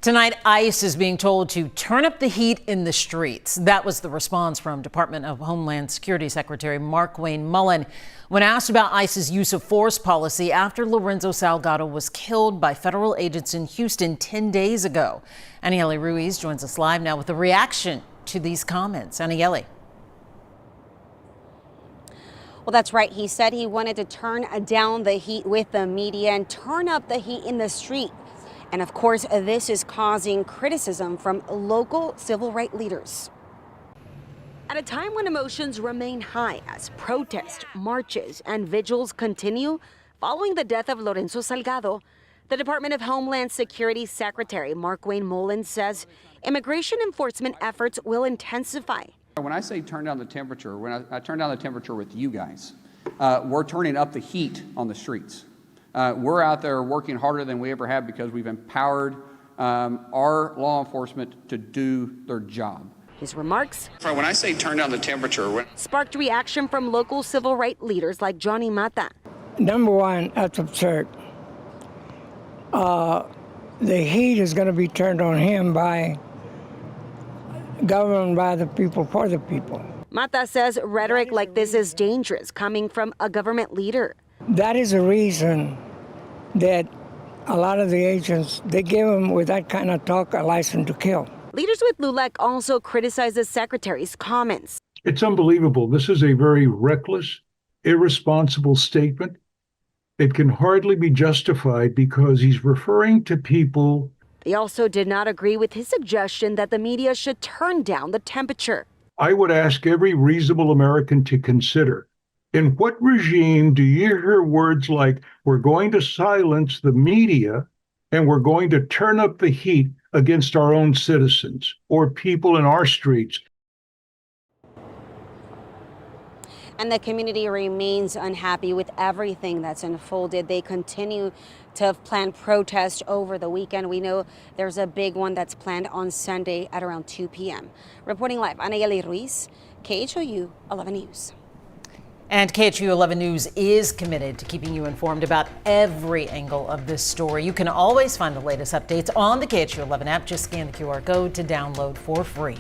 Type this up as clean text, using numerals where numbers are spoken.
Tonight, ICE is being told to turn up the heat in the streets. That was the response from Department of Homeland Security Secretary Markwayne Mullin when asked about ICE's use of force policy after Lorenzo Salgado was killed by federal agents in Houston 10 days ago. Aniele Ruiz joins us live now with a reaction to these comments. Aniele. Well, that's right. He said he wanted to turn down the heat with the media and turn up the heat in the street. And of course, this is causing criticism from local civil rights leaders. At a time when emotions remain high as protests, marches, and vigils continue following the death of Lorenzo Salgado, the Department of Homeland Security Secretary Markwayne Mullin says immigration enforcement efforts will intensify. When I say turn down the temperature, when I turn down the temperature with you guys, we're turning up the heat on the streets. We're out there working harder than we ever have because we've empowered our law enforcement to do their job. His remarks, When I say turn down the temperature, sparked reaction from local civil rights leaders like Johnny Mata. Number one, that's absurd. The heat is going to be turned on him by government, by the people, for the people. Mata says rhetoric like this is dangerous coming from a government leader. That is the reason that a lot of the agents, they give them, with that kind of talk, a license to kill. Leaders with LULAC also criticize the secretary's comments. It's unbelievable. This is a very reckless, irresponsible statement. It can hardly be justified because he's referring to people. They also did not agree with his suggestion that the media should turn down the temperature. I would ask every reasonable American to consider, in what regime do you hear words like, we're going to silence the media and we're going to turn up the heat against our own citizens or people in our streets? And the community remains unhappy with everything that's unfolded. They continue to plan protests over the weekend. We know there's a big one that's planned on Sunday at around 2 p.m. Reporting live, Aniele Ruiz, KHOU 11 News. And KHOU 11 News is committed to keeping you informed about every angle of this story. You can always find the latest updates on the KHOU 11 app. Just scan the QR code to download for free.